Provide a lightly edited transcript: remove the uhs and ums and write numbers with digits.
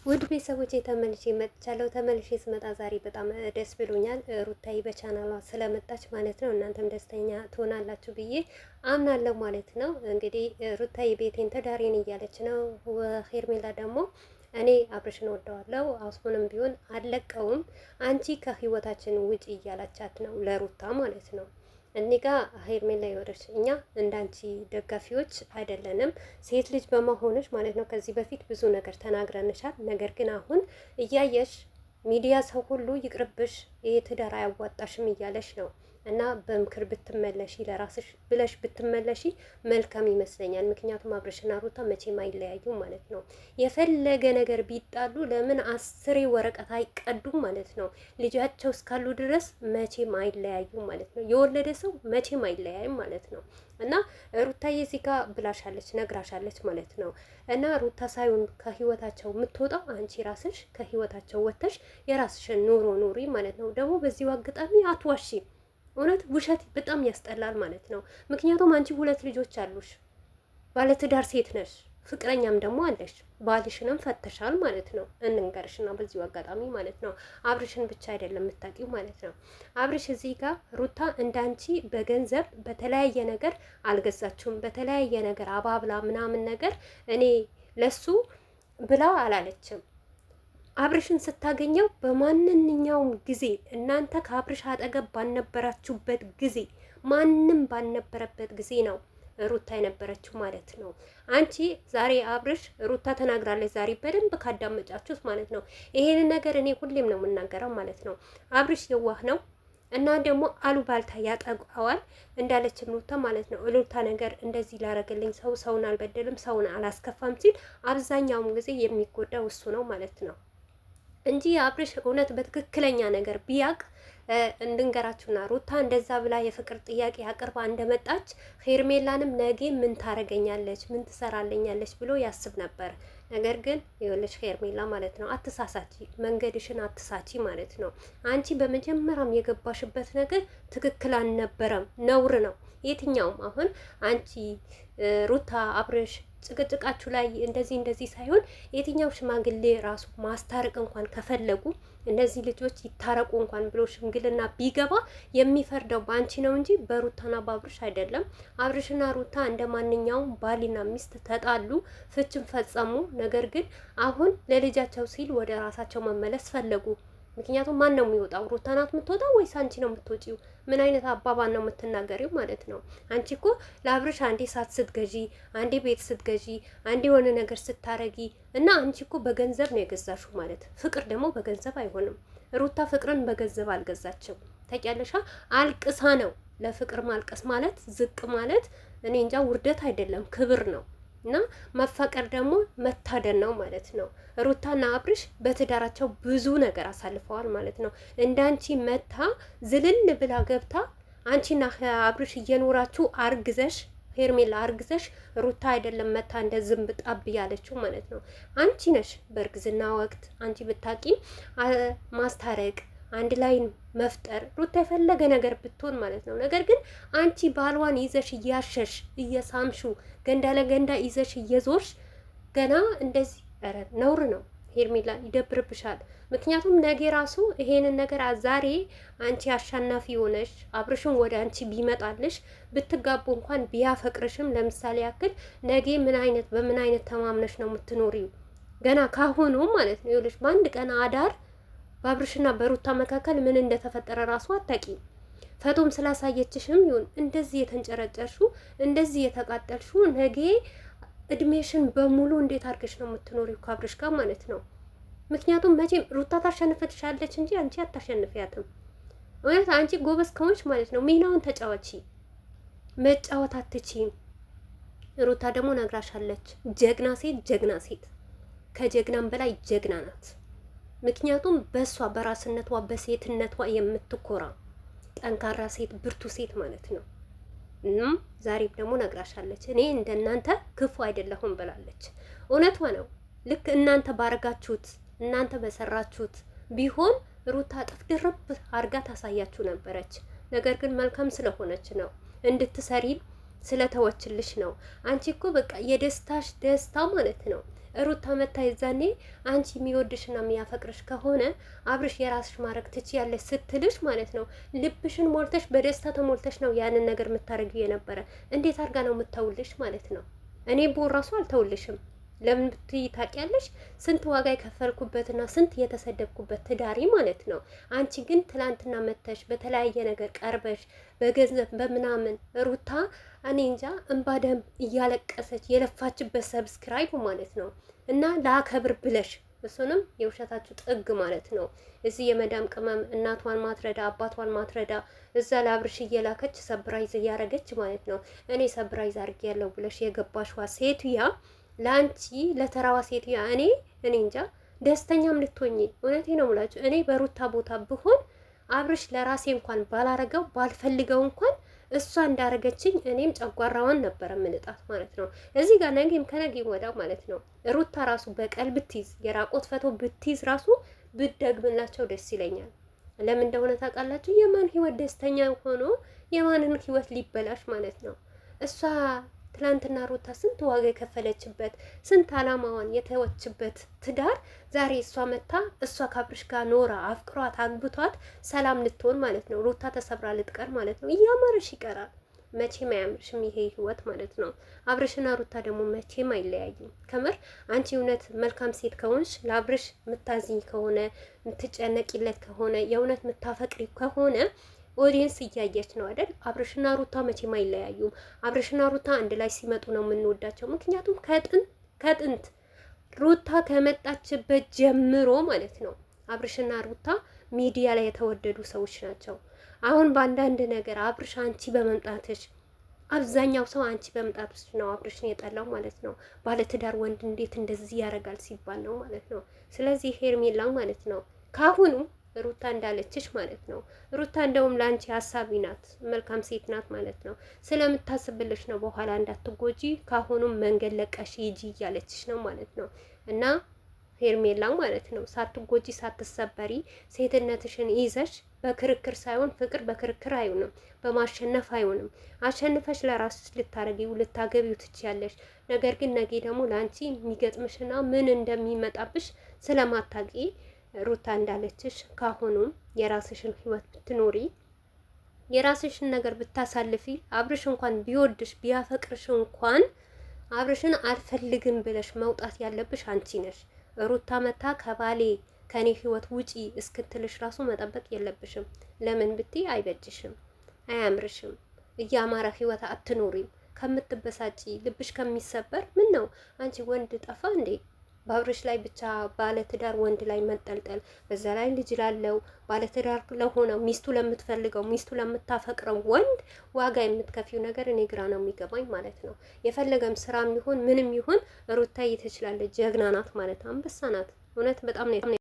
ውድ ቤተሰቦቼ ተመልሼ መጥቻለሁ። ተመልሼ ስመጣ ዛሬ በጣም ደስ ብሎኛል። ሩታዬ በቻናሏ ስለመጣች ማለት ነው። እናንተም ደስተኛ ትሆናላችሁ ብዬ አምናለሁ ማለት ነው። እንግዲህ ሩታዬ ቤቴን ትዳሬን እያለች ነው። ሄርሜላ ደግሞ እኔ አብርሽን ወደዋለሁ፣ አሁንም ቢሆን አልለቀውም፣ አንቺ ከህይወታችን ውጪ እያላቻት ነው ለሩታ ማለት ነው። እኔ ጋ ሄርሜላ ይወደች እኛ እንዳንቺ ደጋፊዎች አይደለንም። ሴት ልጅ በመሆንሽ ማለት ነው። ከዚህ በፊት ብዙ ነገር ተናግረንሻል። ነገር ግን አሁን እያየሽ ሚዲያ ሰው ሁሉ ይቅርብሽ፣ ይሄ ትዳር አያዋጣሽም እያለሽ ነው እና በምክር ብትመለሺ ለራስሽ ብለሽ ብትመለሺ መልካም ይመስለኛል። ምክንያቱም አብርሽና ሩታ መቼም አይለያዩም ማለት ነው። የፈለገ ነገር ቢጣሉ ለምን አስሬ ወረቀት አይቀዱም ማለት ነው። ልጃቸው እስካሉ ድረስ መቼም አይለያዩም ማለት ነው። የወለደ ሰው መቼም አይለያይም ማለት ነው። እና ሩታዬ እዚህ ጋር ብላሻለች ነግራሻለች ማለት ነው። እና ሩታ ሳይሆን ከህይወታቸው የምትወጣው አንቺ ራስሽ ከህይወታቸው ወጥተሽ የራስሽን ኑሮ ኑሪ ማለት ነው። ደግሞ በዚሁ አጋጣሚ አትዋሺ። እውነት ውሸት በጣም ያስጠላል ማለት ነው። ምክንያቱም አንቺ ሁለት ልጆች አሉሽ፣ ባለትዳር ሴት ነሽ፣ ፍቅረኛም ደግሞ አለሽ፣ ባልሽንም ፈተሻል ማለት ነው። እንንገርሽና በዚሁ አጋጣሚ ማለት ነው አብርሽን ብቻ አይደለም የምታውቂው ማለት ነው። አብርሽ እዚህ ጋር ሩታ እንዳንቺ በገንዘብ በተለያየ ነገር አልገዛችሁም። በተለያየ ነገር አባብላ ምናምን ነገር እኔ ለሱ ብላ አላለችም። አብርሽን ስታገኘው በማንኛውም ጊዜ እናንተ ከአብርሽ አጠገብ ባልነበራችሁበት ጊዜ ማንም ባልነበረበት ጊዜ ነው ሩታ የነበረችው ማለት ነው። አንቺ ዛሬ አብርሽ ሩታ ተናግራለች። ዛሬ በደንብ ካዳመጫችሁት ማለት ነው። ይሄንን ነገር እኔ ሁሌም ነው የምናገረው ማለት ነው። አብርሽ የዋህ ነው እና ደግሞ አሉባልታ ያጠቃዋል እንዳለችም ሩታ ማለት ነው። ሩታ ነገር እንደዚህ ላረገልኝ ሰውን አልበደልም፣ ሰውን አላስከፋም ሲል አብዛኛውን ጊዜ የሚጎዳው እሱ ነው ማለት ነው እንጂ አብርሽ እውነት በትክክለኛ ነገር ቢያቅ እንድንገራችሁና ሩታ እንደዛ ብላ የፍቅር ጥያቄ አቅርባ እንደመጣች ሄርሜላንም ነገ ምን ታረገኛለች፣ ምን ትሰራለኛለች ብሎ ያስብ ነበር። ነገር ግን ይኸውልሽ ሄርሜላ ማለት ነው አትሳሳቺ፣ መንገድሽን አትሳቺ ማለት ነው። አንቺ በመጀመሪያም የገባሽበት ነገር ትክክል አልነበረም፣ ነውር ነው። የትኛውም አሁን አንቺ ሩታ አብርሽ ጭቅጭቃችሁ ላይ እንደዚህ ሳይሆን የትኛው ሽማግሌ ራሱ ማስታረቅ እንኳን ከፈለጉ እነዚህ ልጆች ይታረቁ እንኳን ብሎ ሽምግልና ቢገባ የሚፈርደው በአንቺ ነው እንጂ በሩታና በአብርሽ አይደለም። አብርሽና ሩታ እንደ ማንኛውም ባልና ሚስት ተጣሉ፣ ፍችን ፈጸሙ። ነገር ግን አሁን ለልጃቸው ሲል ወደ ራሳቸው መመለስ ፈለጉ። ምክንያቱም ማን ነው የሚወጣው? ሩታ ናት የምትወጣው ወይስ አንቺ ነው የምትወጪው? ምን አይነት አባባል ነው የምትናገሪው ማለት ነው? አንቺ እኮ ለአብርሽ አንዴ ሳት ስትገዢ፣ አንዴ ቤት ስትገዢ፣ አንዴ የሆነ ነገር ስታረጊ እና አንቺ እኮ በገንዘብ ነው የገዛሽው ማለት። ፍቅር ደግሞ በገንዘብ አይሆንም። ሩታ ፍቅርን በገንዘብ አልገዛችም። ታውቂያለሽ? አልቅሳ ነው። ለፍቅር ማልቀስ ማለት ዝቅ ማለት እኔ እንጃ ውርደት አይደለም ክብር ነው። እና መፈቀር ደግሞ መታደን ነው ማለት ነው። ሩታና አብርሽ በትዳራቸው ብዙ ነገር አሳልፈዋል ማለት ነው። እንዳንቺ መታ ዝልል ብላ ገብታ አንቺና አብርሽ እየኖራችሁ አርግዘሽ ሄርሜላ አርግዘሽ ሩታ አይደለም መታ እንደ ዝንብ ጣብ ያለችው ማለት ነው። አንቺ ነሽ በእርግዝና ወቅት አንቺ ብታቂ ማስታረቅ አንድ ላይ መፍጠር ሩታ የፈለገ ነገር ብትሆን ማለት ነው። ነገር ግን አንቺ ባልዋን ይዘሽ እያሸሽ እየሳምሹ ገንዳ ለገንዳ ይዘሽ እየዞርሽ ገና እንደዚህ ኧረ ነውር ነው ሄርሜላ፣ ይደብርብሻል። ምክንያቱም ነገ ራሱ ይሄንን ነገር ዛሬ አንቺ አሸናፊ ሆነሽ አብርሽን ወደ አንቺ ቢመጣልሽ ብትጋቡ እንኳን ቢያፈቅርሽም ለምሳሌ ያክል ነገ በምን አይነት ተማምነሽ ነው የምትኖሪው? ገና ካሁኑ ማለት ነው። ይኸውልሽ በአንድ ቀን አዳር በአብርሽና በሩታ መካከል ምን እንደተፈጠረ ራሱ አታውቂም። ፈቶም ስላሳየችሽም ይሁን እንደዚህ የተንጨረጨርሽው እንደዚህ የተቃጠልሽው ነገ እድሜሽን በሙሉ እንዴት አድርገሽ ነው የምትኖሪው ከአብርሽ ጋር ማለት ነው። ምክንያቱም መቼም ሩታ ታሸንፈትሻለች እንጂ አንቺ አታሸንፊያትም። እውነት አንቺ ጎበዝ ከሆንሽ ማለት ነው ሚናውን ተጫዋቺ፣ መጫወት አትችይም። ሩታ ደግሞ ነግራሻለች፣ ጀግና ሴት ከጀግናም በላይ ጀግና ናት። ምክንያቱም በሷ በራስነቷ በሴትነቷ የምትኮራ ጠንካራ ሴት ብርቱ ሴት ማለት ነው። ዛሬም ደግሞ ነግራሻለች፣ እኔ እንደናንተ ክፉ አይደለሁም ብላለች። እውነቷ ነው። ልክ እናንተ ባረጋችሁት እናንተ በሰራችሁት ቢሆን ሩታ እጥፍ ድርብ አርጋ ታሳያችሁ ነበረች። ነገር ግን መልካም ስለሆነች ነው እንድትሰሪ ስለተወችልሽ ነው። አንቺ እኮ በቃ የደስታሽ ደስታ ማለት ነው። ሩታ መታ የዛኔ አንቺ የሚወድሽና የሚያፈቅርሽ ከሆነ አብርሽ የራስሽ ማድረግ ትችያለሽ ስትልሽ ማለት ነው። ልብሽን ሞልተሽ በደስታ ተሞልተሽ ነው ያንን ነገር የምታደርጊው የነበረ። እንዴት አድርጋ ነው የምታውልሽ ማለት ነው? እኔ ቦር ራሱ አልተውልሽም። ለምን ብትይ ታውቂያለሽ? ስንት ዋጋ የከፈልኩበትና ስንት የተሰደብኩበት ትዳሪ ማለት ነው። አንቺ ግን ትላንትና መተሽ በተለያየ ነገር ቀርበሽ በገንዘብ በምናምን ሩታ እኔ እንጃ እንባ ደም እያለቀሰች የለፋችበት ሰብስክራይብ ማለት ነው። እና ላከብር ብለሽ እሱንም የውሸታችሁ ጥግ ማለት ነው። እዚህ የመዳም ቅመም እናቷን ማትረዳ አባቷን ማትረዳ እዛ ለአብርሽ እየላከች ሰብራይዝ እያረገች ማለት ነው። እኔ ሰብራይዝ አድርጌ ያለው ብለሽ የገባሽዋ ሴትያ ለአንቺ ለተራዋ ሴትያ እኔ እንጃ ደስተኛም ልትሆኝ። እውነቴ ነው የምላችሁ። እኔ በሩታ ቦታ ብሆን አብርሽ ለራሴ እንኳን ባላረገው ባልፈልገው እንኳን እሷ እንዳረገችኝ እኔም ጨጓራዋን ነበረ ምንጣት ማለት ነው። እዚህ ጋር ነገም ከነገም ወዳ ማለት ነው ሩታ ራሱ በቀል ብትይዝ የራቆት ፈቶ ብትይዝ ራሱ ብደግምላቸው ደስ ይለኛል። ለምን እንደሆነ ታውቃላችሁ? የማን ህይወት ደስተኛ ሆኖ የማንን ህይወት ሊበላሽ ማለት ነው። እሷ ትላንትና ሩታ ስንት ዋጋ የከፈለችበት ስንት አላማዋን የተወችበት ትዳር ዛሬ እሷ መታ እሷ ከአብርሽ ጋር ኖራ አፍቅሯት አግብቷት ሰላም ልትሆን ማለት ነው። ሩታ ተሰብራ ልትቀር ማለት ነው። እያማረሽ ይቀራል። መቼም አያምርሽም ይሄ ህይወት ማለት ነው። አብርሽና ሩታ ደግሞ መቼም አይለያዩም። ከምር አንቺ እውነት መልካም ሴት ከሆንሽ ለአብርሽ የምታዝኝ ከሆነ የምትጨነቂለት ከሆነ የእውነት የምታፈቅሪ ከሆነ ኦዲየንስ እያየች ነው አይደል? አብርሽና ሩታ መቼም አይለያዩም። አብርሽና ሩታ አንድ ላይ ሲመጡ ነው የምንወዳቸው። ምክንያቱም ከጥንት ሩታ ከመጣችበት ጀምሮ ማለት ነው አብርሽና ሩታ ሚዲያ ላይ የተወደዱ ሰዎች ናቸው። አሁን በአንዳንድ ነገር አብርሽ አንቺ በመምጣትሽ አብዛኛው ሰው አንቺ በመምጣትሽ ነው አብርሽን የጠላው ማለት ነው። ባለትዳር ወንድ እንዴት እንደዚህ ያደርጋል ሲባል ነው ማለት ነው። ስለዚህ ሄርሜላ ማለት ነው ካሁኑ ሩታ እንዳለችሽ ማለት ነው። ሩታ እንደውም ለአንቺ ሀሳቢ ናት፣ መልካም ሴት ናት ማለት ነው። ስለምታስብልሽ ነው በኋላ እንዳትጎጂ ካሁኑም መንገድ ለቀሽ ሂጂ እያለችሽ ነው ማለት ነው። እና ሄርሜላ ማለት ነው ሳትጎጂ ሳትሰበሪ ሴትነትሽን ይዘሽ በክርክር ሳይሆን ፍቅር በክርክር አይሆንም፣ በማሸነፍ አይሆንም። አሸንፈሽ ለራስሽ ልታረጊው ልታገቢው ትችያለሽ። ነገር ግን ነገ ደግሞ ለአንቺ የሚገጥምሽና ምን እንደሚመጣብሽ ስለማታቂ ሩታ እንዳለችሽ ካሁኑም የራስሽን ህይወት ብትኖሪ የራስሽን ነገር ብታሳልፊ አብርሽ እንኳን ቢወድሽ ቢያፈቅርሽ እንኳን አብርሽን አልፈልግም ብለሽ መውጣት ያለብሽ አንቺ ነሽ። ሩታ መታ ከባሌ ከኔ ህይወት ውጪ እስክትልሽ ራሱ መጠበቅ የለብሽም። ለምን ብትይ አይበጅሽም፣ አያምርሽም። እያማረ ህይወት አትኖሪም። ከምትበሳጪ ልብሽ ከሚሰበር ምን ነው አንቺ ወንድ ጠፋ እንዴ? በአብርሽ ላይ ብቻ ባለትዳር ወንድ ላይ መንጠልጠል፣ በዛ ላይ ልጅ ላለው ባለትዳር ለሆነው ሚስቱ ለምትፈልገው ሚስቱ ለምታፈቅረው ወንድ ዋጋ የምትከፊው ነገር እኔ ግራ ነው የሚገባኝ ማለት ነው። የፈለገም ስራም ይሁን ምንም ይሁን ሩታዬ ትችላለች፣ ጀግና ናት ማለት አንበሳ ናት። እውነት በጣም ነው